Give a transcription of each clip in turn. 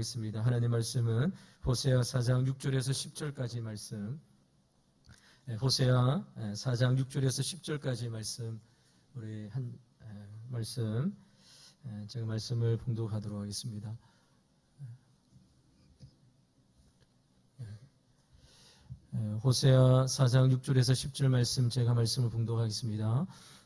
하겠습니다. 하나님 말씀은 호세아 4장 6절에서 10절까지 말씀, 호세아 4장 6절에서 10절까지 말씀, 우리 한 말씀, 제가 말씀을 봉독하도록 하겠습니다. 호세아 4장 6절에서 10절 말씀, 제가 말씀을 봉독하겠습니다.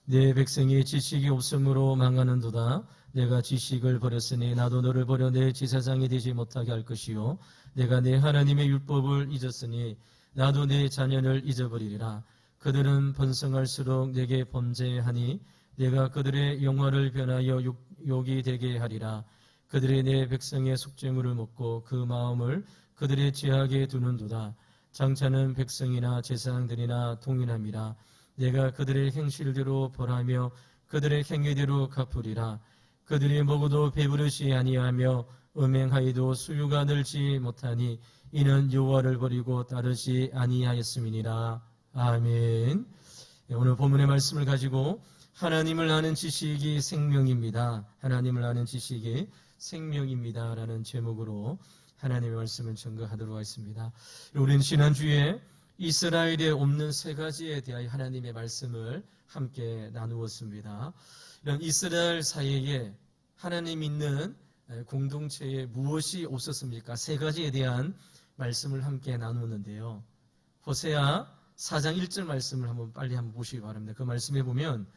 내 백성이 지식이 없으므로 망하는도다. 내가 지식을 버렸으니 나도 너를 버려 내 제사장이 되지 못하게 할 것이요, 내가 내 하나님의 율법을 잊었으니 나도 내 자녀를 잊어버리리라. 그들은 번성할수록 내게 범죄하니 내가 그들의 영화를 변하여 욕이 되게 하리라. 그들이 내 백성의 속죄물을 먹고 그 마음을 그들의 죄악에 두는도다. 장차는 백성이나 제사장들이나 동일함이라. 내가 그들의 행실대로 벌하며 그들의 행위대로 갚으리라. 그들이 먹어도 배부르지 아니하며 음행하여도 수유가 늘지 못하니 이는 여호와를 버리고 따르지 아니하였음이니라. 아멘. 오늘 본문의 말씀을 가지고 하나님을 아는 지식이 생명입니다. 하나님을 아는 지식이 생명입니다. 라는 제목으로 하나님의 말씀을 전가하도록 하겠습니다. 우리는 지난주에 이스라엘에 없는 세 가지에 대하여 하나님의 말씀을 함께 나누었습니다. 이런 이스라엘 사이에 하나님 있는 공동체에 무엇이 없었습니까? 세 가지에 대한 말씀을 함께 나누었는데요. 호세아 4장 1절 말씀을 빨리 보시기 바랍니다. 그 말씀에 보면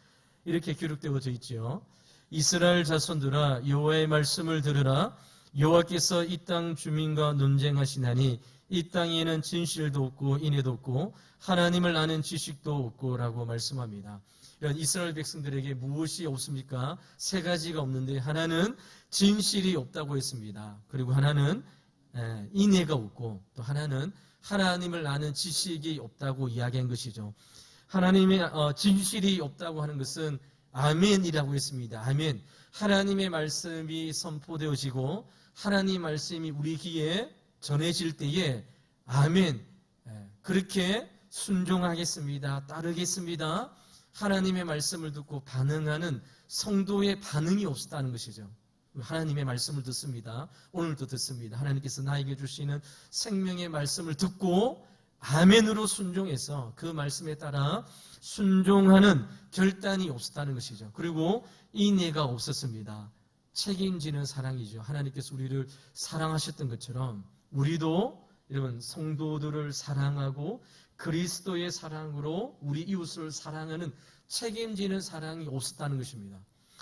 이렇게 기록되어져 있죠. 이스라엘 자손들아, 여호와의 말씀을 들으라. 여호와께서 이 땅 주민과 논쟁하시나니 이 땅에는 진실도 없고 인애도 없고 하나님을 아는 지식도 없고 라고 말씀합니다. 이런 이스라엘 백성들에게 무엇이 없습니까? 세 가지가 없는데 하나는 진실이 없다고 했습니다. 그리고 하나는 인애가 없고 또 하나는 하나님을 아는 지식이 없다고 이야기한 것이죠. 하나님의 진실이 없다고 하는 것은 아멘이라고 했습니다. 아멘. 하나님의 말씀이 선포되어지고 하나님의 말씀이 우리 귀에 전해질 때에 아멘, 그렇게 순종하겠습니다, 따르겠습니다, 하나님의 말씀을 듣고 반응하는 성도의 반응이 없었다는 것이죠. 하나님의 말씀을 듣습니다. 오늘도 듣습니다. 하나님께서 나에게 주시는 생명의 말씀을 듣고 아멘으로 순종해서 그 말씀에 따라 순종하는 결단이 없었다는 것이죠. 그리고 인애가 없었습니다. 책임지는 사랑이죠. 하나님께서 우리를 사랑하셨던 것처럼 우리도 여러분 성도들을 사랑하고 그리스도의 사랑으로 우리 이웃을 사랑하는 책임지는 사랑이 없었다는 것입니다.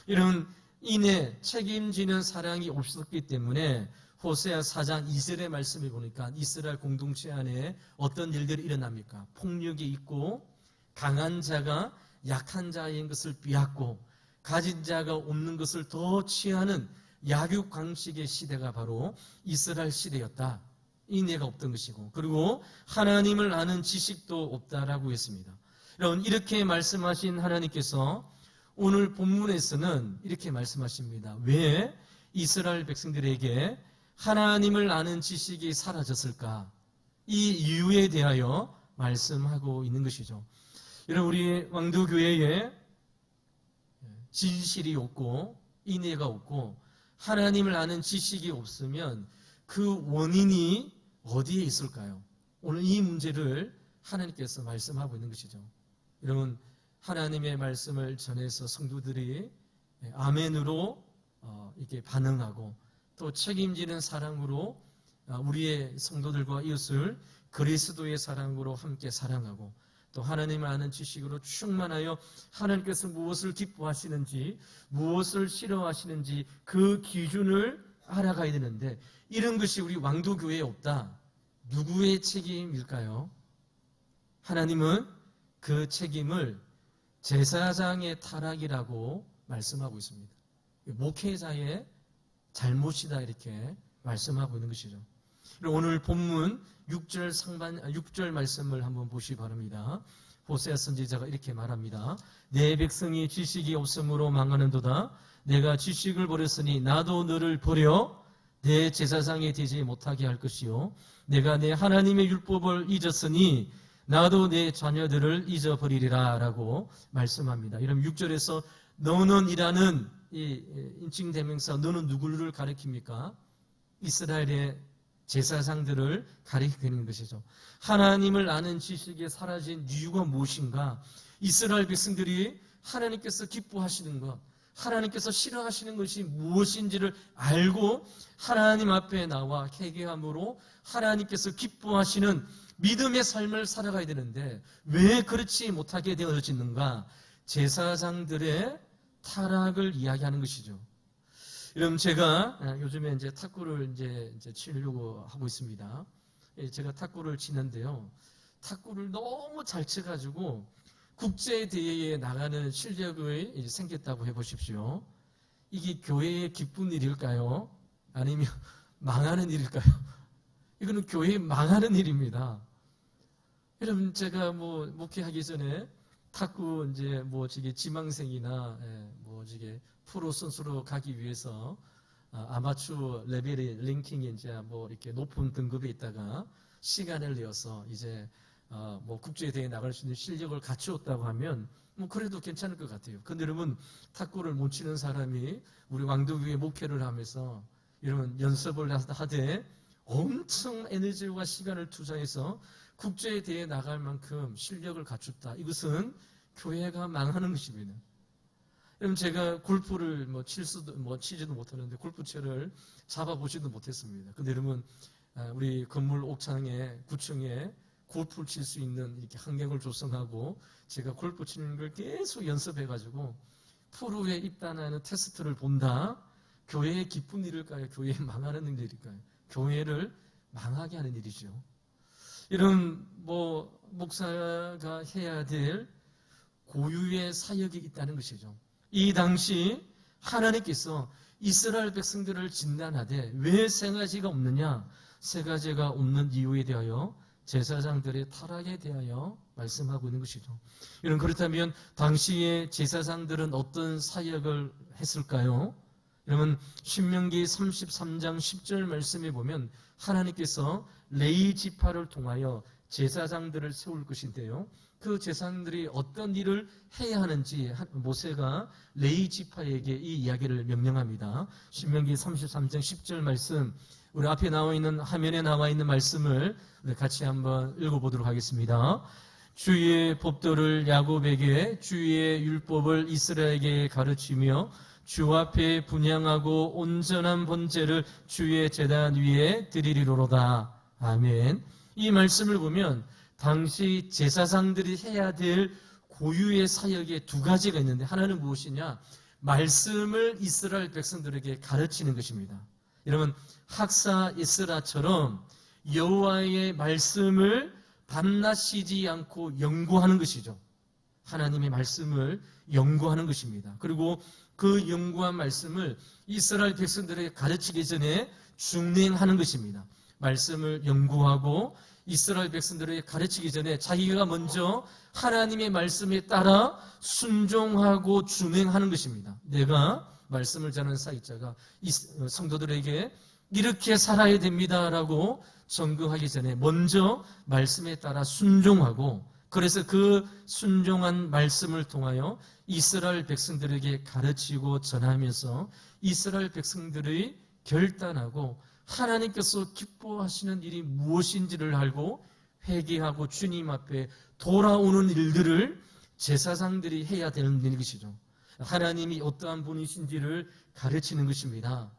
이런 인애, 책임지는 사랑이 없었기 때문에 호세아 4장 2절의 말씀을 보니까 이스라엘 공동체 안에 어떤 일들이 일어납니까? 폭력이 있고 강한 자가 약한 자인 것을 빼앗고 가진 자가 없는 것을 더 취하는 약육강식의 시대가 바로 이스라엘 시대였다. 인애가 없던 것이고, 그리고 하나님을 아는 지식도 없다라고 했습니다. 여러분, 이렇게 말씀하신 하나님께서 오늘 본문에서는 이렇게 말씀하십니다. 왜 이스라엘 백성들에게 하나님을 아는 지식이 사라졌을까? 이 이유에 대하여 말씀하고 있는 것이죠. 여러분, 우리 왕도교회에 진실이 없고 인애가 없고 하나님을 아는 지식이 없으면 그 원인이 어디에 있을까요? 오늘 이 문제를 하나님께서 말씀하고 있는 것이죠. 여러분, 하나님의 말씀을 전해서 성도들이 아멘으로 이렇게 반응하고 또 책임지는 사랑으로 우리의 성도들과 이웃을 그리스도의 사랑으로 함께 사랑하고 또 하나님을 아는 지식으로 충만하여 하나님께서 무엇을 기뻐하시는지 무엇을 싫어하시는지 그 기준을 알아가야 되는데 이런 것이 우리 왕도교회에 없다. 누구의 책임일까요? 하나님은 그 책임을 제사장의 타락이라고 말씀하고 있습니다. 목회자의 잘못이다 이렇게 말씀하고 있는 것이죠. 오늘 본문 6절 말씀을 한번 보시기 바랍니다. 호세아 선지자가 이렇게 말합니다. 내 백성이 지식이 없으므로 망하는도다. 내가 지식을 버렸으니 나도 너를 버려 내 제사장이 되지 못하게 할 것이요, 내가 내 하나님의 율법을 잊었으니 나도 내 자녀들을 잊어버리리라 라고 말씀합니다. 이런 6절에서 너는 이라는 이 인칭대명사 너는 누구를 가리킵니까? 이스라엘의 제사장들을 가리키는 것이죠. 하나님을 아는 지식이 사라진 이유가 무엇인가? 이스라엘 백성들이 하나님께서 기뻐하시는 것, 하나님께서 싫어하시는 것이 무엇인지를 알고 하나님 앞에 나와 회개함으로 하나님께서 기뻐하시는 믿음의 삶을 살아가야 되는데 왜 그렇지 못하게 되어지는가? 제사장들의 타락을 이야기하는 것이죠. 여러분, 제가 요즘에 이제 탁구를 이제 치려고 하고 있습니다. 제가 탁구를 치는데요. 탁구를 너무 잘 쳐가지고 국제대회에 나가는 실력이 생겼다고 해보십시오. 이게 교회의 기쁜 일일까요? 아니면 망하는 일일까요? 이거는 교회의 망하는 일입니다. 여러분, 제가 목회하기 전에 탁구 이제 저게 지망생이나 저게 프로 선수로 가기 위해서 아마추어 레벨의 랭킹이 이제 이렇게 높은 등급에 있다가 시간을 내어서 이제 국제대회에 나갈 수 있는 실력을 갖추었다고 하면 그래도 괜찮을 것 같아요. 근데 여러분, 탁구를 못 치는 사람이 우리 왕도교회 목회를 하면서 여러분 연습을 하되 엄청 에너지와 시간을 투자해서 국제대회에 나갈 만큼 실력을 갖췄다. 이것은 교회가 망하는 것입니다. 여러분, 제가 골프를 치지도 못하는데 골프채를 잡아보지도 못했습니다. 근데 여러분, 우리 건물 옥상에 9층에 골프를 칠 수 있는 이렇게 환경을 조성하고 제가 골프 치는 걸 계속 연습해가지고 프로에 입단하는 테스트를 본다. 교회의 기쁜 일일까요? 교회에 망하는 일일까요? 교회를 망하게 하는 일이죠. 이런 목사가 해야 될 고유의 사역이 있다는 것이죠. 이 당시 하나님께서 이스라엘 백성들을 진단하되 왜 세 가지가 없느냐? 세 가지가 없는 이유에 대하여 제사장들의 타락에 대하여 말씀하고 있는 것이죠. 여러분, 그렇다면 당시의 제사장들은 어떤 사역을 했을까요? 여러분, 신명기 33장 10절 말씀에 보면 하나님께서 레위 지파를 통하여 제사장들을 세울 것인데요. 그 제사장들이 어떤 일을 해야 하는지 모세가 레위 지파에게 이 이야기를 명령합니다. 신명기 33장 10절 말씀, 우리 앞에 나와 있는 화면에 나와 있는 말씀을 같이 한번 읽어보도록 하겠습니다. 주의 법도를 야곱에게, 주의 율법을 이스라엘에게 가르치며 주 앞에 분향하고 온전한 번제를 주의 제단 위에 드리리로다. 아멘. 이 말씀을 보면 당시 제사장들이 해야 될 고유의 사역에 두 가지가 있는데 하나는 무엇이냐? 말씀을 이스라엘 백성들에게 가르치는 것입니다. 여러분, 학사 에스라처럼 여호와의 말씀을 밤낮 쉬지 않고 연구하는 것이죠. 하나님의 말씀을 연구하는 것입니다. 그리고 그 연구한 말씀을 이스라엘 백성들에게 가르치기 전에 준행하는 것입니다. 말씀을 연구하고 이스라엘 백성들에게 가르치기 전에 자기가 먼저 하나님의 말씀에 따라 순종하고 준행하는 것입니다. 내가 말씀을 전하는 사역자가 성도들에게 이렇게 살아야 됩니다라고 전거하기 전에 먼저 말씀에 따라 순종하고, 그래서 그 순종한 말씀을 통하여 이스라엘 백성들에게 가르치고 전하면서 이스라엘 백성들의 결단하고 하나님께서 기뻐하시는 일이 무엇인지를 알고 회개하고 주님 앞에 돌아오는 일들을 제사장들이 해야 되는 것이죠. 하나님이 어떠한 분이신지를 가르치는 것입니다.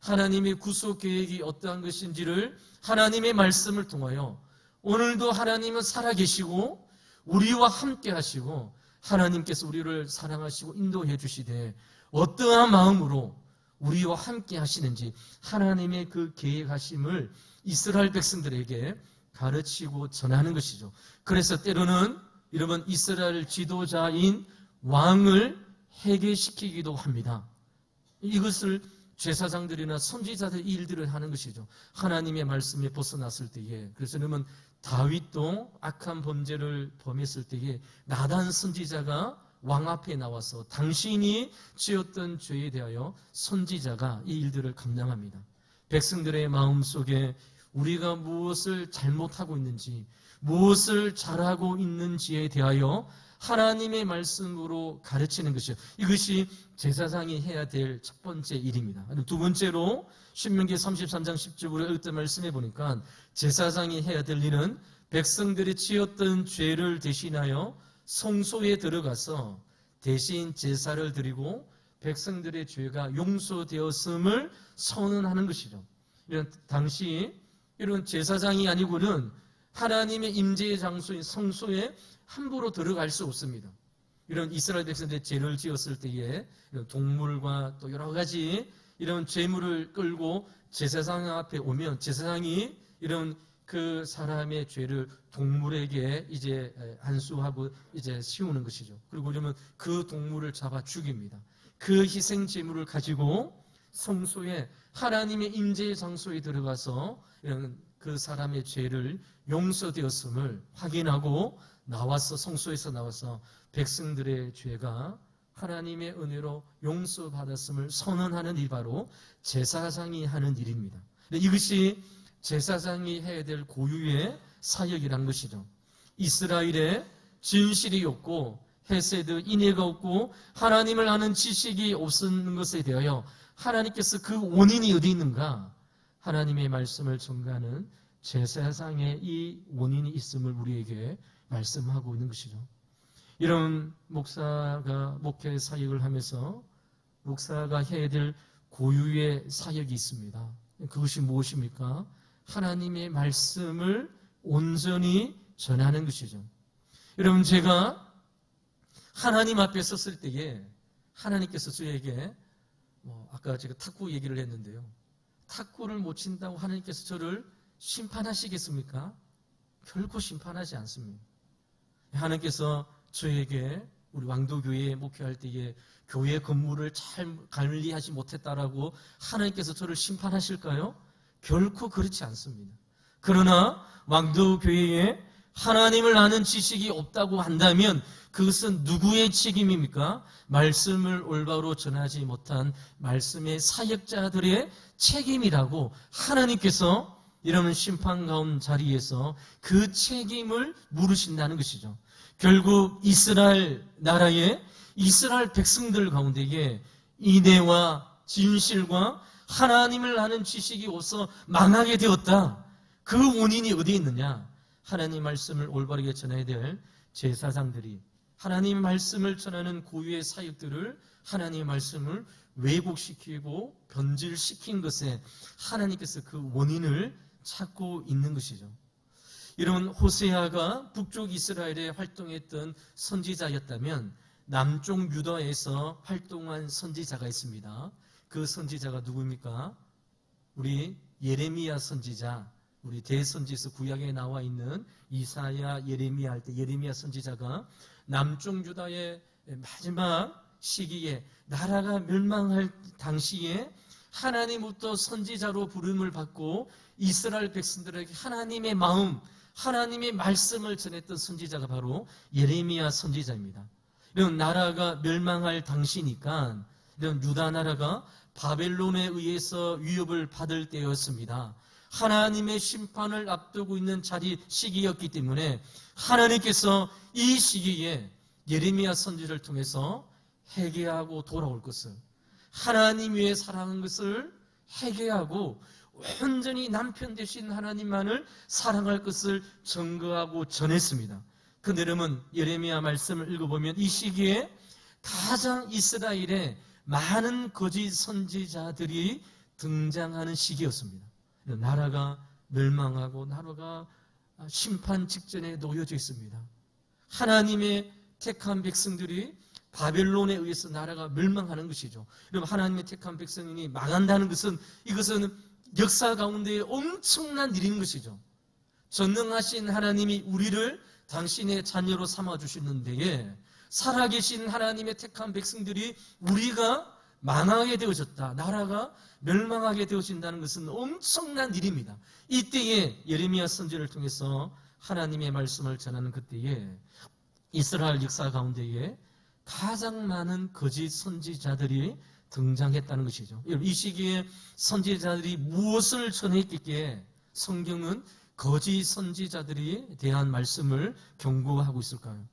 하나님의 구속 계획이 어떠한 것인지를 하나님의 말씀을 통하여, 오늘도 하나님은 살아계시고 우리와 함께 하시고 하나님께서 우리를 사랑하시고 인도해 주시되 어떠한 마음으로 우리와 함께 하시는지 하나님의 그 계획하심을 이스라엘 백성들에게 가르치고 전하는 것이죠. 그래서 때로는 여러분, 이스라엘 지도자인 왕을 해계시키기도 합니다. 이것을 제사장들이나 선지자들 이 일들을 하는 것이죠. 하나님의 말씀에 벗어났을 때에. 그래서 여러분, 다윗도 악한 범죄를 범했을 때에 나단 선지자가 왕 앞에 나와서 당신이 지었던 죄에 대하여 선지자가 이 일들을 감당합니다. 백성들의 마음속에 우리가 무엇을 잘못하고 있는지, 무엇을 잘하고 있는지에 대하여 하나님의 말씀으로 가르치는 것이요. 이것이 제사장이 해야 될 첫 번째 일입니다. 두 번째로 신명기 33장 10절로 읽던 말씀해 보니까 제사장이 해야 될 일은 백성들이 지었던 죄를 대신하여 성소에 들어가서 대신 제사를 드리고 백성들의 죄가 용서되었음을 선언하는 것이죠. 이런 당시 이런 제사장이 아니고는 하나님의 임재의 장소인 성소에 함부로 들어갈 수 없습니다. 이런 이스라엘 백성들의 죄를 지었을 때에 이런 동물과 또 여러 가지 이런 죄물을 끌고 제사장 앞에 오면 제사장이 이런 그 사람의 죄를 동물에게 이제 안수하고 이제 씌우는 것이죠. 그리고 그러면 그 동물을 잡아 죽입니다. 그 희생 제물을 가지고 성소에 하나님의 임재의 장소에 들어가서 이런 그 사람의 죄를 용서되었음을 확인하고 나와서 성소에서 나와서 백성들의 죄가 하나님의 은혜로 용서받았음을 선언하는 일이 바로 제사장이 하는 일입니다. 이것이 제사장이 해야 될 고유의 사역이란 것이죠. 이스라엘에 진실이 없고 헤세드, 인애가 없고 하나님을 아는 지식이 없는 것에 대하여 하나님께서 그 원인이 어디 있는가? 하나님의 말씀을 전가하는 제사장의 이 원인이 있음을 우리에게 말씀하고 있는 것이죠. 이런 목사가 목회 사역을 하면서 목사가 해야 될 고유의 사역이 있습니다. 그것이 무엇입니까? 하나님의 말씀을 온전히 전하는 것이죠. 여러분, 제가 하나님 앞에 섰을 때에 하나님께서 저에게 아까 제가 탁구 얘기를 했는데요. 탁구를 못 친다고 하나님께서 저를 심판하시겠습니까? 결코 심판하지 않습니다. 하나님께서 저에게 우리 왕도교회에 목회할 때에 교회 건물을 잘 관리하지 못했다라고 하나님께서 저를 심판하실까요? 결코 그렇지 않습니다. 그러나 왕도교회에 하나님을 아는 지식이 없다고 한다면 그것은 누구의 책임입니까? 말씀을 올바로 전하지 못한 말씀의 사역자들의 책임이라고 하나님께서 이런 심판 가운 자리에서 그 책임을 물으신다는 것이죠. 결국 이스라엘 나라의 이스라엘 백성들 가운데에 인애와 진실과 하나님을 아는 지식이 없어 망하게 되었다. 그 원인이 어디에 있느냐? 하나님 말씀을 올바르게 전해야 될 제사장들이 하나님 말씀을 전하는 고유의 사역들을 하나님의 말씀을 왜곡시키고 변질시킨 것에 하나님께서 그 원인을 찾고 있는 것이죠. 이런 호세아가 북쪽 이스라엘에 활동했던 선지자였다면 남쪽 유다에서 활동한 선지자가 있습니다. 그 선지자가 누구입니까? 우리 예레미야 선지자, 우리 대선지서 구약에 나와 있는 이사야, 예레미야 할 때 예레미야 선지자가 남쪽 유다의 마지막 시기에 나라가 멸망할 당시에 하나님부터 선지자로 부름을 받고 이스라엘 백성들에게 하나님의 마음, 하나님의 말씀을 전했던 선지자가 바로 예레미야 선지자입니다. 이런 나라가 멸망할 당시니까 이런 유다 나라가 바벨론에 의해서 위협을 받을 때였습니다. 하나님의 심판을 앞두고 있는 시기였기 때문에 하나님께서 이 시기에 예레미야 선지를 통해서 회개하고 돌아올 것을, 하나님 위에 사랑한 것을 회개하고 온전히 남편 되신 하나님만을 사랑할 것을 증거하고 전했습니다. 그런데 여러분, 예레미야 말씀을 읽어보면 이 시기에 가장 이스라엘에 많은 거짓 선지자들이 등장하는 시기였습니다. 나라가 멸망하고 나라가 심판 직전에 놓여져 있습니다. 하나님의 택한 백성들이 바벨론에 의해서 나라가 멸망하는 것이죠. 여러분, 하나님의 택한 백성이 망한다는 것은 이것은 역사 가운데 엄청난 일인 것이죠. 전능하신 하나님이 우리를 당신의 자녀로 삼아주시는 데에 살아계신 하나님의 택한 백성들이 우리가 망하게 되어졌다, 나라가 멸망하게 되어진다는 것은 엄청난 일입니다. 이때에 예레미야 선지를 통해서 하나님의 말씀을 전하는 그때에 이스라엘 역사 가운데에 가장 많은 거짓 선지자들이 등장했다는 것이죠. 이 시기에 선지자들이 무엇을 전했기에 성경은 거짓 선지자들이 대한 말씀을 경고하고 있을까요?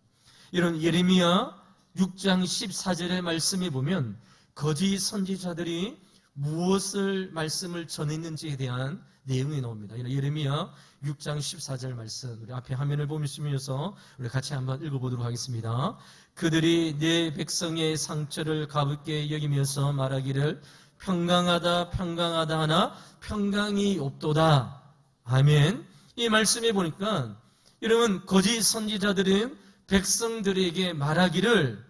이런 예레미야 6장 14절의 말씀에 보면 거짓 선지자들이 무엇을 말씀을 전했는지에 대한 내용이 나옵니다. 예레미야 6장 14절 말씀, 우리 앞에 화면을 보시면서 우리 같이 한번 읽어보도록 하겠습니다. 그들이 내 백성의 상처를 가볍게 여기면서 말하기를 평강하다 평강하다 하나 평강이 없도다. 아멘. 이 말씀에 보니까 여러분, 거짓 선지자들은 백성들에게 말하기를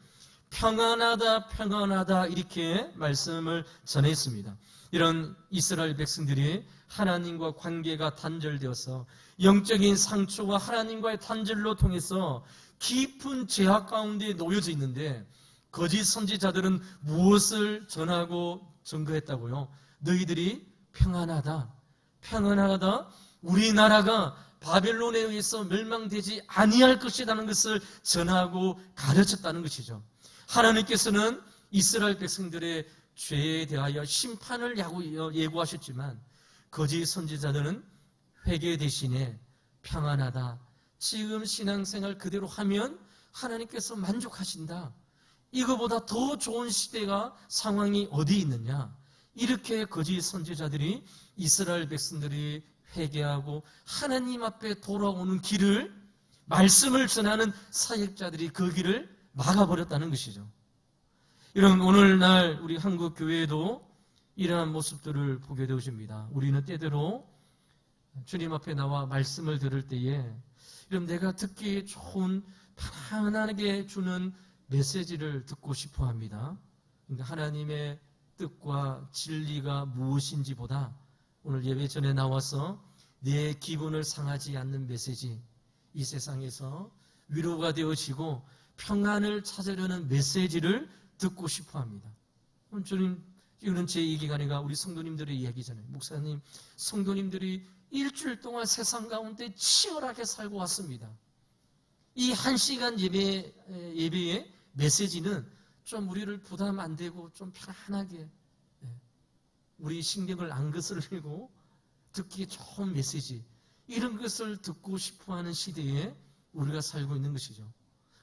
평안하다 평안하다 이렇게 말씀을 전했습니다. 이런 이스라엘 백성들이 하나님과 관계가 단절되어서 영적인 상처와 하나님과의 단절로 통해서 깊은 죄악 가운데 놓여져 있는데, 거짓 선지자들은 무엇을 전하고 증거했다고요? 너희들이 평안하다 평안하다, 우리나라가 바벨론에 의해서 멸망되지 아니할 것이라는 것을 전하고 가르쳤다는 것이죠. 하나님께서는 이스라엘 백성들의 죄에 대하여 심판을 예고하셨지만 거짓 선지자들은 회개 대신에 평안하다, 지금 신앙생활 그대로 하면 하나님께서 만족하신다, 이거보다 더 좋은 시대가 상황이 어디 있느냐, 이렇게 거짓 선지자들이 이스라엘 백성들이 회개하고 하나님 앞에 돌아오는 길을, 말씀을 전하는 사역자들이 그 길을 막아버렸다는 것이죠. 이런 오늘날 우리 한국 교회에도 이러한 모습들을 보게 되어집니다. 우리는 때때로 주님 앞에 나와 말씀을 들을 때에 이런 내가 듣기 좋은 편안하게 주는 메시지를 듣고 싶어 합니다. 그러니까 하나님의 뜻과 진리가 무엇인지보다 오늘 예배 전에 나와서 내 기분을 상하지 않는 메시지, 이 세상에서 위로가 되어지고 평안을 찾으려는 메시지를 듣고 싶어 합니다. 주님, 이거는 제 얘기가 아니라 우리 성도님들의 이야기잖아요. 목사님, 성도님들이 일주일 동안 세상 가운데 치열하게 살고 왔습니다. 이 1시간 예배의 메시지는 좀 우리를 부담 안 되고 좀 편안하게 우리 신경을 안 거슬리고 듣기 좋은 메시지, 이런 것을 듣고 싶어하는 시대에 우리가 살고 있는 것이죠.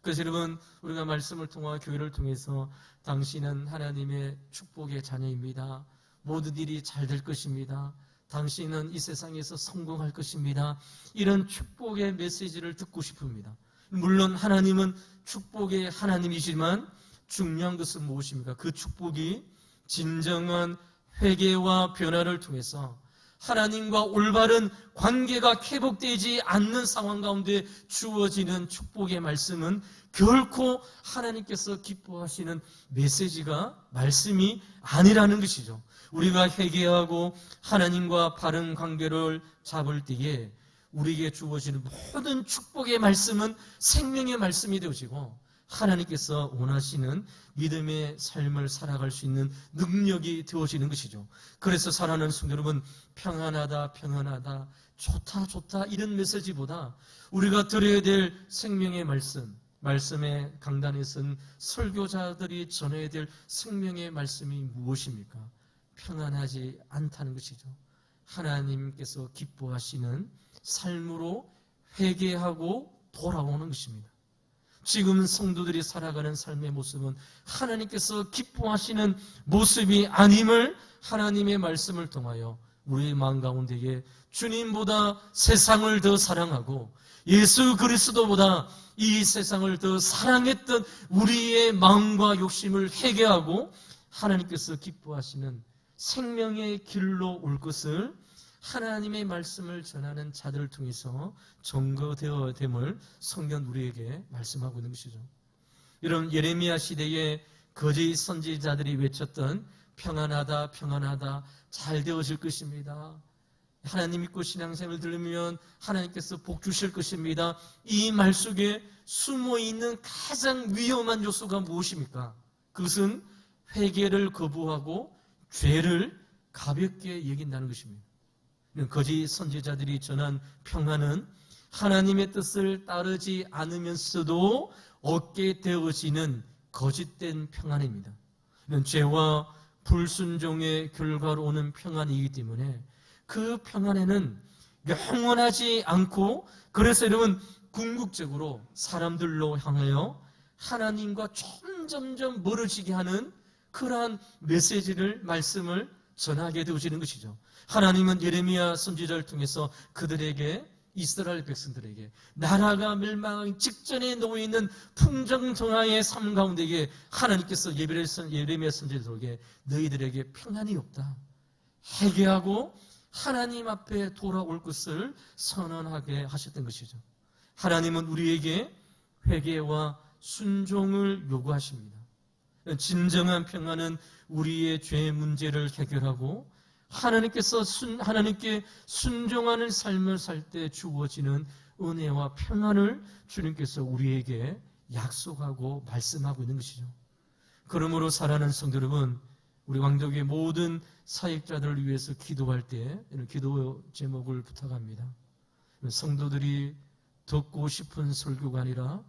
그래서 여러분, 우리가 말씀을 통하 교회를 통해서 당신은 하나님의 축복의 자녀입니다, 모든 일이 잘 될 것입니다, 당신은 이 세상에서 성공할 것입니다, 이런 축복의 메시지를 듣고 싶습니다. 물론 하나님은 축복의 하나님이지만 중요한 것은 무엇입니까? 그 축복이 진정한 회개와 변화를 통해서 하나님과 올바른 관계가 회복되지 않는 상황 가운데 주어지는 축복의 말씀은 결코 하나님께서 기뻐하시는 메시지가, 말씀이 아니라는 것이죠. 우리가 회개하고 하나님과 바른 관계를 잡을 때에 우리에게 주어지는 모든 축복의 말씀은 생명의 말씀이 되어지고 하나님께서 원하시는 믿음의 삶을 살아갈 수 있는 능력이 되어지는 것이죠. 그래서 사랑하는 성도 여러분, 평안하다 평안하다, 좋다 좋다, 이런 메시지보다 우리가 들어야 될 생명의 말씀, 말씀의 강단에 선 설교자들이 전해야 될 생명의 말씀이 무엇입니까? 평안하지 않다는 것이죠. 하나님께서 기뻐하시는 삶으로 회개하고 돌아오는 것입니다. 지금 성도들이 살아가는 삶의 모습은 하나님께서 기뻐하시는 모습이 아님을 하나님의 말씀을 통하여 우리의 마음 가운데에 주님보다 세상을 더 사랑하고 예수 그리스도보다 이 세상을 더 사랑했던 우리의 마음과 욕심을 회개하고 하나님께서 기뻐하시는 생명의 길로 올 것을 하나님의 말씀을 전하는 자들을 통해서 증거되어 됨을 성경 우리에게 말씀하고 있는 것이죠. 이런 예레미야 시대에 거짓 선지자들이 외쳤던 평안하다 평안하다, 잘 되어질 것입니다, 하나님 믿고 신앙생활을 들으면 하나님께서 복 주실 것입니다, 이 말 속에 숨어있는 가장 위험한 요소가 무엇입니까? 그것은 회개를 거부하고 죄를 가볍게 여긴다는 것입니다. 거짓 선지자들이 전한 평안은 하나님의 뜻을 따르지 않으면서도 얻게 되어지는 거짓된 평안입니다. 이런 죄와 불순종의 결과로 오는 평안이기 때문에 그 평안에는 영원하지 않고, 그래서 여러분 궁극적으로 사람들로 향하여 하나님과 점점점 멀어지게 하는 그러한 메시지를, 말씀을 전하게 되어지는 것이죠. 하나님은 예레미야 선지자를 통해서 그들에게, 이스라엘 백성들에게 나라가 멸망하기 직전에 놓여있는 풍정정화의 삶 가운데에 하나님께서 예레미야 선지자들에게 너희들에게 평안이 없다, 회개하고 하나님 앞에 돌아올 것을 선언하게 하셨던 것이죠. 하나님은 우리에게 회개와 순종을 요구하십니다. 진정한 평안은 우리의 죄 문제를 해결하고 하나님께 순종하는 삶을 살 때 주어지는 은혜와 평안을 주님께서 우리에게 약속하고 말씀하고 있는 것이죠. 그러므로 사랑하는 성도 여러분, 우리 왕족의 모든 사역자들을 위해서 기도할 때 이런 기도 제목을 부탁합니다. 성도들이 듣고 싶은 설교가 아니라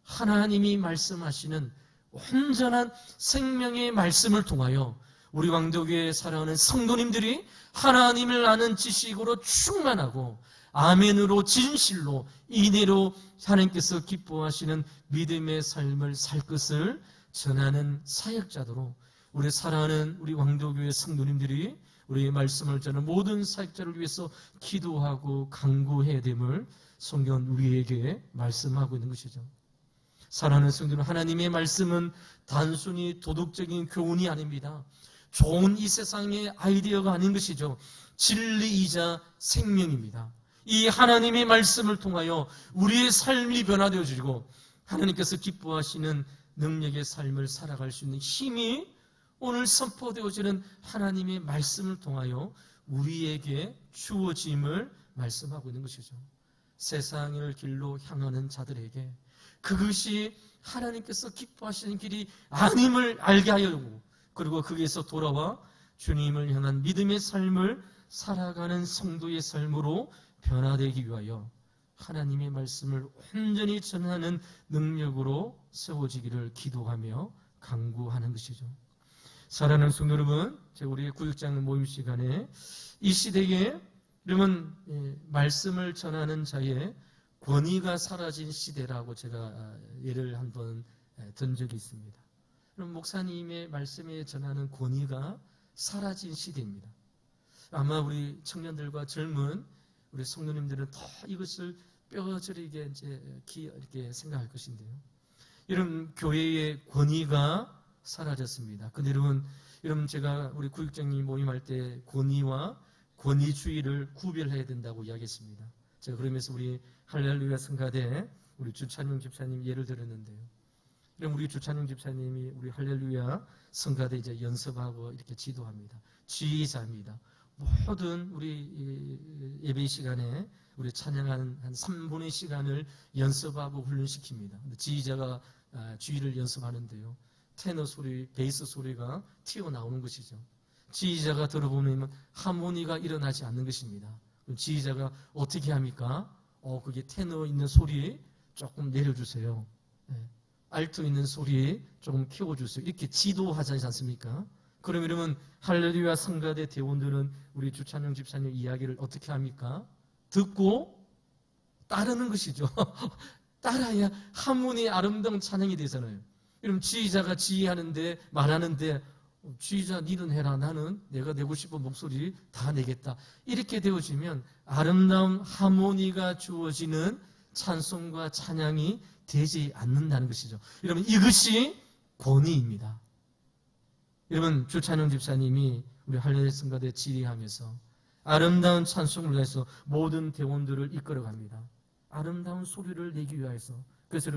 하나님이 말씀하시는 온전한 생명의 말씀을 통하여 우리 왕족에 살아가는 성도님들이 하나님을 아는 지식으로 충만하고 아멘으로, 진실로, 인내로 하나님께서 기뻐하시는 믿음의 삶을 살 것을 전하는 사역자도록 우리 사랑하는 우리 왕족교회 성도님들이 우리의 말씀을 전하는 모든 사역자를 위해서 기도하고 간구해야 됨을 성경은 우리에게 말씀하고 있는 것이죠. 사랑하는 성도는, 하나님의 말씀은 단순히 도덕적인 교훈이 아닙니다. 좋은 이 세상의 아이디어가 아닌 것이죠. 진리이자 생명입니다. 이 하나님의 말씀을 통하여 우리의 삶이 변화되어지고 하나님께서 기뻐하시는 능력의 삶을 살아갈 수 있는 힘이 오늘 선포되어지는 하나님의 말씀을 통하여 우리에게 주어짐을 말씀하고 있는 것이죠. 세상을 길로 향하는 자들에게 그것이 하나님께서 기뻐하시는 길이 아님을 알게 하여 주고, 그리고 거기에서 돌아와 주님을 향한 믿음의 삶을 살아가는 성도의 삶으로 변화되기 위하여 하나님의 말씀을 온전히 전하는 능력으로 세워지기를 기도하며 간구하는 것이죠. 사랑하는 성도 여러분, 우리 구역장 모임 시간에 이 시대에 여러분 말씀을 전하는 자의 권위가 사라진 시대라고 제가 예를 한번 든 적이 있습니다. 그럼 목사님의 말씀에 전하는 권위가 사라진 시대입니다. 아마 우리 청년들과 젊은 우리 성도님들은 더 이것을 뼈저리게 이렇게 생각할 것인데요. 이런 교회의 권위가 사라졌습니다. 근데 여러분 제가 우리 구역장님 모임할 때 권위와 권위주의를 구별해야 된다고 이야기했습니다. 제가 그러면서 우리 할렐루야 성가대 우리 주찬용 집사님 예를 들었는데요. 그럼 우리 주찬용 집사님이 우리 할렐루야 성가대 이제 연습하고 이렇게 지도합니다. 지휘자입니다. 모든 우리 예배 시간에 우리 찬양하는 한 3분의 시간을 연습하고 훈련시킵니다. 지휘자가 주의를 연습하는데요. 테너 소리, 베이스 소리가 튀어나오는 것이죠. 지휘자가 들어보면 하모니가 일어나지 않는 것입니다. 그럼 지휘자가 어떻게 합니까? 그게 테너 있는 소리 조금 내려주세요. 알토 있는 소리 조금 키워주세요. 이렇게 지도하지 않습니까? 그러면 할렐루야 성가대 대원들은 우리 주찬영 집사님 이야기를 어떻게 합니까? 듣고 따르는 것이죠. 따라야 하모니의 아름다운 찬양이 되잖아요. 그럼 지휘자가 지휘하는데 말하는데 지휘자 니는 해라, 나는 내가 내고 싶은 목소리 다 내겠다. 이렇게 되어지면 아름다운 하모니가 주어지는 찬송과 찬양이 되지 않는다는 것이죠. 여러분 이것이 권위입니다. 여러분 주찬영 집사님이 우리 할렐루야 성가대 지휘하면서 아름다운 찬송을 위해서 모든 대원들을 이끌어갑니다. 아름다운 소리를 내기 위해서. 그래서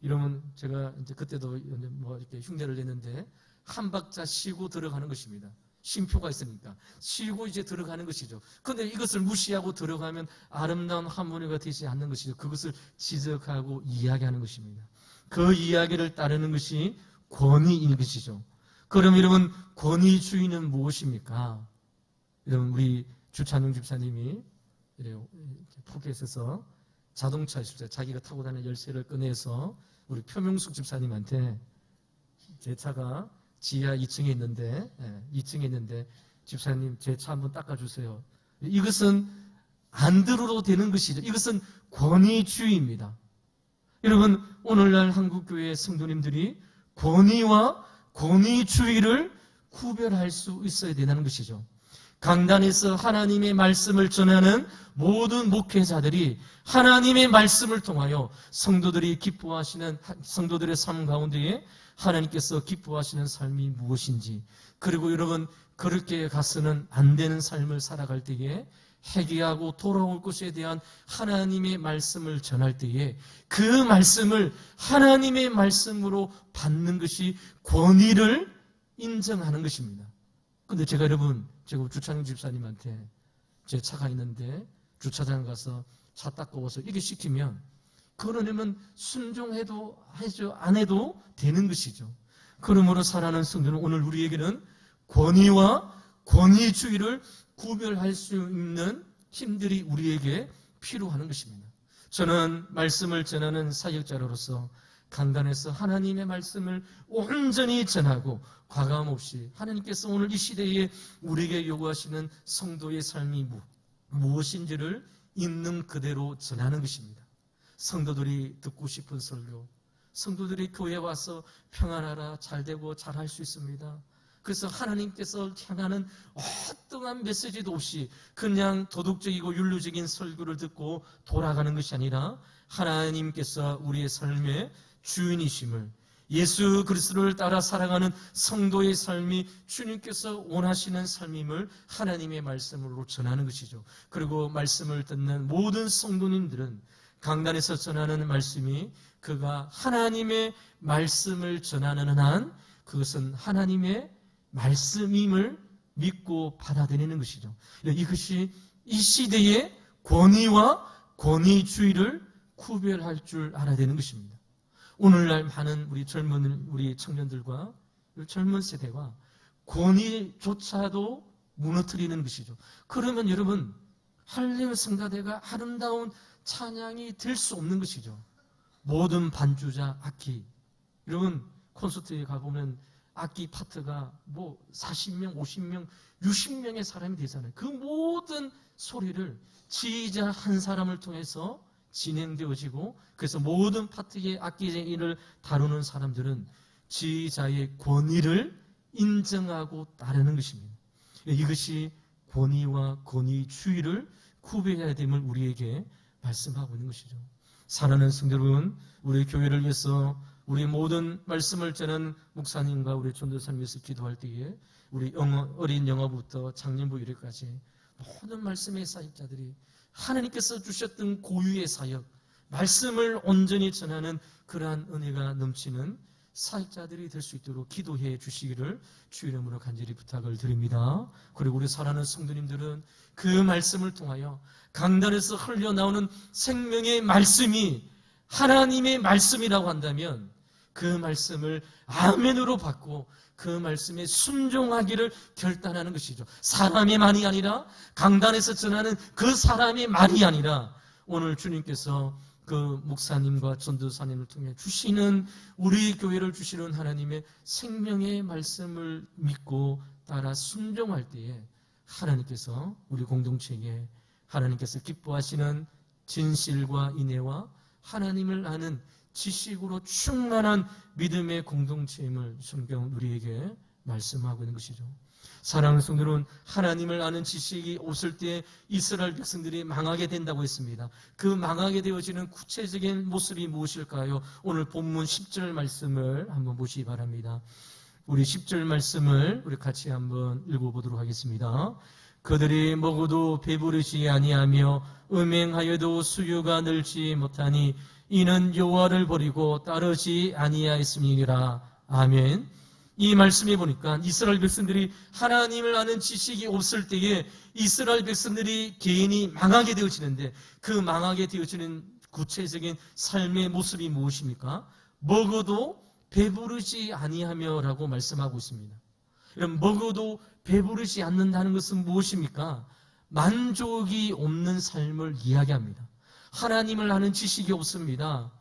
여러분 제가 이제 그때도 뭐 이렇게 흉내를 내는데 한 박자 쉬고 들어가는 것입니다. 쉼표가 있으니까 쉬고 이제 들어가는 것이죠. 그런데 이것을 무시하고 들어가면 아름다운 하모니가 되지 않는 것이죠. 그것을 지적하고 이야기하는 것입니다. 그 이야기를 따르는 것이 권위인 것이죠. 그럼 여러분 권위주의는 무엇입니까? 여러분 우리 주찬용 집사님이 포켓에서 자동차 있을 때 자기가 타고 다니는 열쇠를 꺼내서 우리 표명숙 집사님한테 제 차가 지하 2층에 있는데 집사님 제 차 한번 닦아주세요. 이것은 안 들어도 되는 것이죠. 이것은 권위주의입니다. 여러분, 오늘날 한국교회 성도님들이 권위와 권위주의를 구별할 수 있어야 된다는 것이죠. 강단에서 하나님의 말씀을 전하는 모든 목회자들이 하나님의 말씀을 통하여 성도들이 기뻐하시는, 성도들의 삶 가운데에 하나님께서 기뻐하시는 삶이 무엇인지, 그리고 여러분, 그렇게 가서는 안 되는 삶을 살아갈 때에 회개하고 돌아올 것에 대한 하나님의 말씀을 전할 때에 그 말씀을 하나님의 말씀으로 받는 것이 권위를 인정하는 것입니다. 근데 제가 여러분, 제가 주창인 집사님한테 제 차가 있는데 주차장 가서 차 닦고 와서 이게 시키면 그러려면 순종해도 하죠, 안 해도 되는 것이죠. 그러므로 사랑하는 성도는 오늘 우리에게는 권위와 권위주의를 구별할 수 있는 힘들이 우리에게 필요한 것입니다. 저는 말씀을 전하는 사역자로서 강단에서 하나님의 말씀을 온전히 전하고 과감없이 하나님께서 오늘 이 시대에 우리에게 요구하시는 성도의 삶이 무엇인지를 있는 그대로 전하는 것입니다. 성도들이 듣고 싶은 설교, 성도들이 교회에 와서 평안하라, 잘되고 잘할 수 있습니다. 그래서 하나님께서 향하는 어떠한 메시지도 없이 그냥 도덕적이고 윤리적인 설교를 듣고 돌아가는 것이 아니라 하나님께서 우리의 삶의 주인이심을, 예수 그리스도를 따라 살아가는 성도의 삶이 주님께서 원하시는 삶임을 하나님의 말씀으로 전하는 것이죠. 그리고 말씀을 듣는 모든 성도님들은 강단에서 전하는 말씀이 그가 하나님의 말씀을 전하는 한 그것은 하나님의 말씀임을 믿고 받아들이는 것이죠. 이것이 이 시대의 권위와 권위주의를 구별할 줄 알아야 되는 것입니다. 오늘날 많은 우리 청년들과 젊은 세대가 권위조차도 무너뜨리는 것이죠. 그러면 여러분, 할례 성가대가 아름다운 찬양이 될 수 없는 것이죠. 모든 반주자, 악기, 여러분 콘서트에 가보면 악기 파트가 40명, 50명, 60명의 사람이 되잖아요. 그 모든 소리를 지휘자 한 사람을 통해서 진행되어지고, 그래서 모든 파트의 악기를 다루는 사람들은 지휘자의 권위를 인정하고 따르는 것입니다. 이것이 권위와 권위주의를 구별해야 됨을 우리에게 말씀하고 있는 것이죠. 사랑하는 성도 여러분, 우리 교회를 위해서 우리 모든 말씀을 전하는 목사님과 우리 전도사님 위해서 기도할 때에 우리 어린 영어부터 장년부 이래까지 모든 말씀의 사역자들이 하나님께서 주셨던 고유의 사역, 말씀을 온전히 전하는 그러한 은혜가 넘치는 사역자들이 될 수 있도록 기도해 주시기를 주 이름으로 간절히 부탁을 드립니다. 그리고 우리 사랑하는 성도님들은 그 말씀을 통하여 강단에서 흘러나오는 생명의 말씀이 하나님의 말씀이라고 한다면 그 말씀을 아멘으로 받고 그 말씀에 순종하기를 결단하는 것이죠. 사람의 말이 아니라, 강단에서 전하는 그 사람의 말이 아니라, 오늘 주님께서 그 목사님과 전도사님을 통해 주시는, 우리 교회를 주시는 하나님의 생명의 말씀을 믿고 따라 순종할 때에 하나님께서 우리 공동체에 하나님께서 기뻐하시는 진실과 인애와 하나님을 아는 지식으로 충만한 믿음의 공동체임을 성경 우리에게 말씀하고 있는 것이죠. 사랑하는 성도는 하나님을 아는 지식이 없을 때 이스라엘 백성들이 망하게 된다고 했습니다. 그 망하게 되어지는 구체적인 모습이 무엇일까요? 오늘 본문 10절 말씀을 한번 보시기 바랍니다. 우리 10절 말씀을 우리 같이 한번 읽어보도록 하겠습니다. 그들이 먹어도 배부르지 아니하며 음행하여도 수유가 늘지 못하니 이는 여호와를 버리고 따르지 아니하였음이니라. 아멘. 이 말씀에 보니까 이스라엘 백성들이 하나님을 아는 지식이 없을 때에 이스라엘 백성들이 개인이 망하게 되어지는데, 그 망하게 되어지는 구체적인 삶의 모습이 무엇입니까? 먹어도 배부르지 아니하며 라고 말씀하고 있습니다. 먹어도 배부르지 않는다는 것은 무엇입니까? 만족이 없는 삶을 이야기합니다. 하나님을 아는 지식이 없습니다.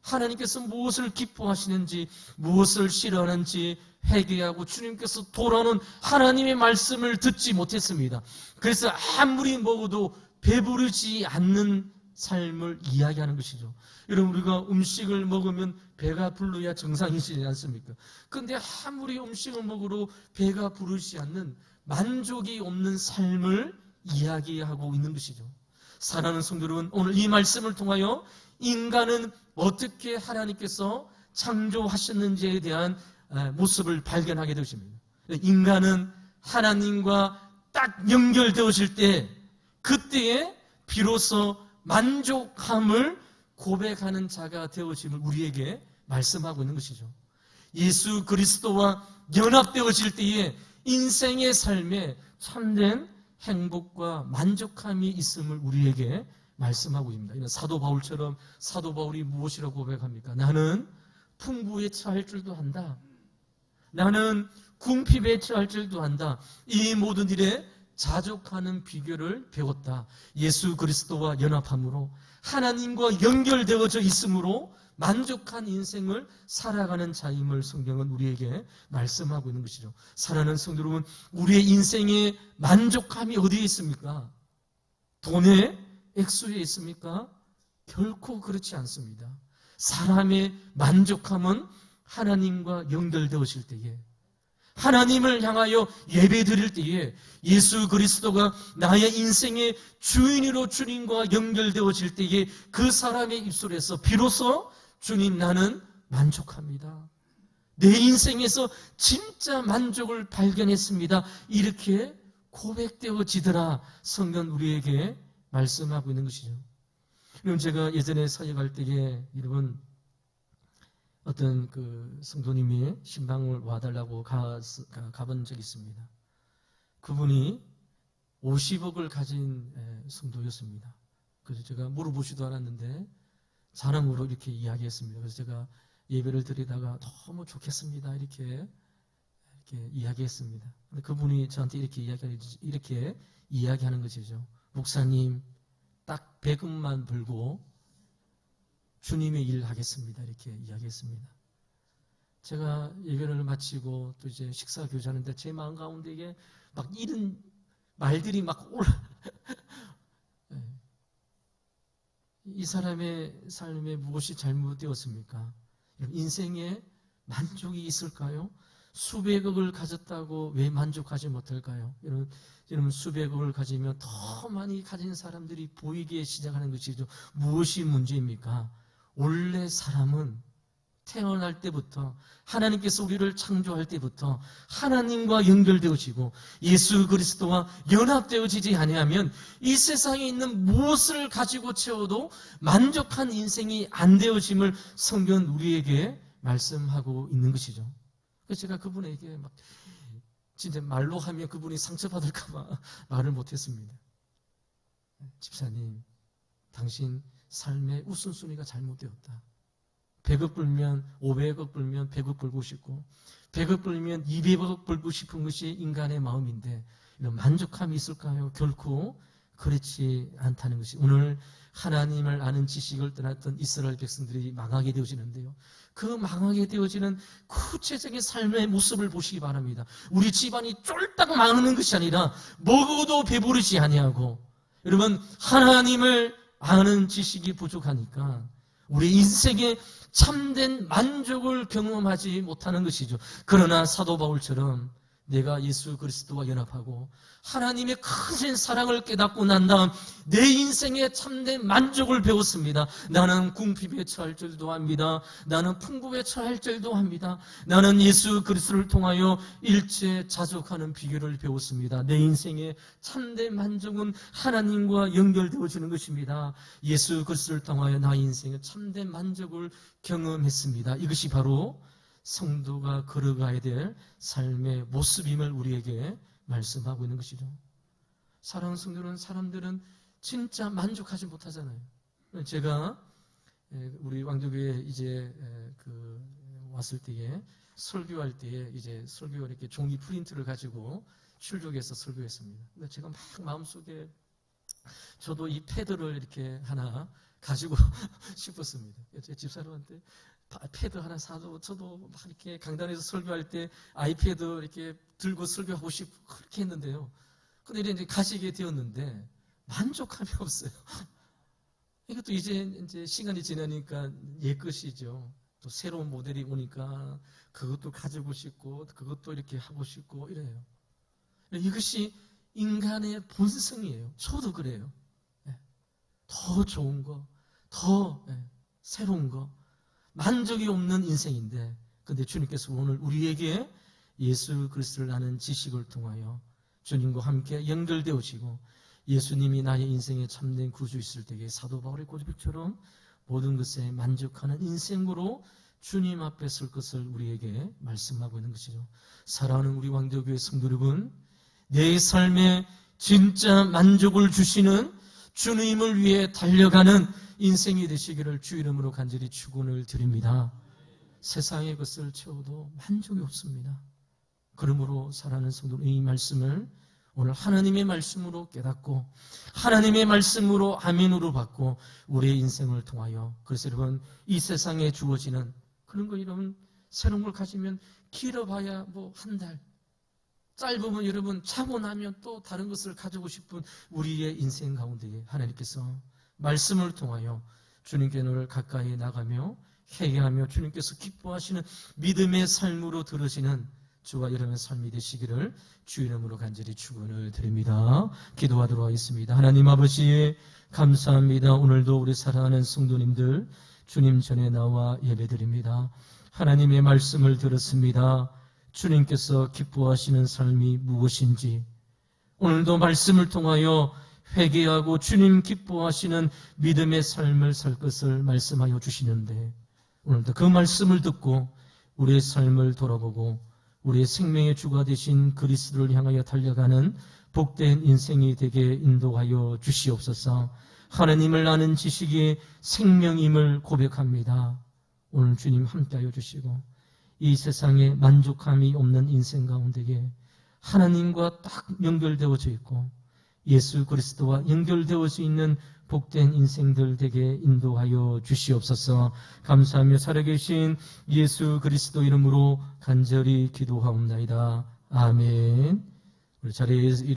하나님께서 무엇을 기뻐하시는지, 무엇을 싫어하는지 회개하고 주님께서 돌아오는 하나님의 말씀을 듣지 못했습니다. 그래서 아무리 먹어도 배부르지 않는 삶을 이야기하는 것이죠. 여러분, 우리가 음식을 먹으면 배가 불러야 정상이지 않습니까? 그런데 아무리 음식을 먹으러 배가 부르지 않는 만족이 없는 삶을 이야기하고 있는 것이죠. 사랑하는 성도 여러분, 오늘 이 말씀을 통하여 인간은 어떻게 하나님께서 창조하셨는지에 대한 모습을 발견하게 되십니다. 인간은 하나님과 딱 연결되어질 때, 그때에 비로소 만족함을 고백하는 자가 되어짐을 우리에게 말씀하고 있는 것이죠. 예수 그리스도와 연합되어질 때에 인생의 삶에 참된 행복과 만족함이 있음을 우리에게 말씀하고 있습니다. 사도 바울처럼 사도 바울이 무엇이라고 고백합니까? 나는 풍부에 처할 줄도 안다. 나는 궁핍에 처할 줄도 안다. 이 모든 일에 자족하는 비결을 배웠다. 예수 그리스도와 연합함으로 하나님과 연결되어져 있으므로 만족한 인생을 살아가는 자임을 성경은 우리에게 말씀하고 있는 것이죠. 사랑하는 성도 여러분, 우리의 인생의 만족함이 어디에 있습니까? 돈의 액수에 있습니까? 결코 그렇지 않습니다. 사람의 만족함은 하나님과 연결되어질 때에, 하나님을 향하여 예배드릴 때에, 예수 그리스도가 나의 인생의 주인으로 주님과 연결되어질 때에 그 사람의 입술에서 비로소 주님, 나는 만족합니다. 내 인생에서 진짜 만족을 발견했습니다. 이렇게 고백되어지더라. 성경 우리에게 말씀하고 있는 것이죠. 여러분, 제가 예전에 사역할 때에 여러분 어떤 그 성도님이 신방을 와달라고 가본 적이 있습니다. 그분이 50억을 가진 성도였습니다. 그래서 제가 물어보지도 않았는데 자랑으로 이렇게 이야기했습니다. 그래서 제가 예배를 드리다가 너무 좋겠습니다. 이렇게 이야기했습니다. 근데 그분이 저한테 이렇게 이야기하는 것이죠. 목사님, 딱 100억만 벌고 주님의 일을 하겠습니다. 이렇게 이야기했습니다. 제가 예배를 마치고 또 이제 식사 교제하는데 제 마음 가운데 이게 막 이런 말들이 막 이 사람의 삶에 무엇이 잘못되었습니까? 인생에 만족이 있을까요? 수백억을 가졌다고 왜 만족하지 못할까요? 여러분 수백억을 가지면 더 많이 가진 사람들이 보이기 시작하는 것이죠. 무엇이 문제입니까? 원래 사람은 태어날 때부터 하나님께서 우리를 창조할 때부터 하나님과 연결되어지고 예수 그리스도와 연합되어지지 아니하면 이 세상에 있는 무엇을 가지고 채워도 만족한 인생이 안 되어짐을 성경은 우리에게 말씀하고 있는 것이죠. 그래서 제가 그분에게 막 진짜 말로 하면 그분이 상처받을까 봐 말을 못했습니다. 집사님, 당신 삶의 우선순위가 잘못되었다. 100억 벌면 500억 벌면 100억 벌고 싶고 100억 벌면 200억 벌고 싶은 것이 인간의 마음인데 이런 만족함이 있을까요? 결코 그렇지 않다는 것이, 오늘 하나님을 아는 지식을 떠났던 이스라엘 백성들이 망하게 되어지는데요. 그 망하게 되어지는 구체적인 삶의 모습을 보시기 바랍니다. 우리 집안이 쫄딱 망하는 것이 아니라 먹어도 배부르지 아니하고, 여러분 하나님을 아는 지식이 부족하니까 우리 인생에 참된 만족을 경험하지 못하는 것이죠. 그러나 사도 바울처럼 내가 예수 그리스도와 연합하고 하나님의 크신 사랑을 깨닫고 난 다음 내 인생에 참된 만족을 배웠습니다. 나는 궁핍에 처할 줄도 압니다. 나는 풍부에 처할 줄도 압니다. 나는 예수 그리스도를 통하여 일체 자족하는 비결을 배웠습니다. 내 인생에 참된 만족은 하나님과 연결되어지는 것입니다. 예수 그리스도를 통하여 나의 인생에 참된 만족을 경험했습니다. 이것이 바로 성도가 걸어가야 될 삶의 모습임을 우리에게 말씀하고 있는 것이죠. 사랑하는 성도는, 사람들은 진짜 만족하지 못하잖아요. 제가 우리 왕조교회 이제 왔을 때에 설교할 때에 이제 설교 이렇게 종이 프린트를 가지고 출족해서 설교했습니다. 근데 제가 막 마음속에 저도 이 패드를 이렇게 하나 가지고 싶었습니다. 제 집사람한테 패드 하나 사도, 저도 막 이렇게 강단에서 설교할 때 아이패드 이렇게 들고 설교하고 싶고 그렇게 했는데요. 근데 이제 가시게 되었는데 만족함이 없어요. 이것도 이제 시간이 지나니까 옛것이죠. 또 새로운 모델이 오니까 그것도 가지고 싶고 그것도 이렇게 하고 싶고 이래요. 이것이 인간의 본성이에요. 저도 그래요. 더 좋은 거, 더 새로운 거, 만족이 없는 인생인데, 근데 주님께서 오늘 우리에게 예수 그리스도를 아는 지식을 통하여 주님과 함께 연결되어지고 예수님이 나의 인생에 참된 구주 있을 때에 사도 바울의 고백처럼 모든 것에 만족하는 인생으로 주님 앞에 설 것을 우리에게 말씀하고 있는 것이죠. 사랑하는 우리 왕대교회 성도 여러분, 내 삶에 진짜 만족을 주시는 주님을 위해 달려가는 인생이 되시기를 주 이름으로 간절히 축원을 드립니다. 세상의 것을 채워도 만족이 없습니다. 그러므로 사랑하는 성도, 이 말씀을 오늘 하나님의 말씀으로 깨닫고 하나님의 말씀으로 아멘으로 받고 우리의 인생을 통하여, 그래서 여러분 이 세상에 주어지는 그런 거, 여러분 새로운 걸 가지면 길어봐야 뭐 한 달, 짧으면 여러분 자고 나면 또 다른 것을 가지고 싶은 우리의 인생 가운데 하나님께서 말씀을 통하여 주님께 늘 가까이 나가며 회개하며 주님께서 기뻐하시는 믿음의 삶으로 들어지는 주와 여러분의 삶이 되시기를 주 이름으로 간절히 축원을 드립니다. 기도하도록 하겠습니다. 하나님 아버지 감사합니다. 오늘도 우리 사랑하는 성도님들 주님 전에 나와 예배드립니다. 하나님의 말씀을 들었습니다. 주님께서 기뻐하시는 삶이 무엇인지 오늘도 말씀을 통하여 회개하고 주님 기뻐하시는 믿음의 삶을 살 것을 말씀하여 주시는데, 오늘도 그 말씀을 듣고 우리의 삶을 돌아보고 우리의 생명의 주가 되신 그리스도를 향하여 달려가는 복된 인생이 되게 인도하여 주시옵소서. 하나님을 아는 지식이 생명임을 고백합니다. 오늘 주님 함께하여 주시고 이 세상에 만족함이 없는 인생 가운데에 하나님과 딱 연결되어져 있고 예수 그리스도와 연결되어져 있는 복된 인생들 되게 인도하여 주시옵소서. 감사하며 살아계신 예수 그리스도 이름으로 간절히 기도하옵나이다. 아멘. 우리 자리에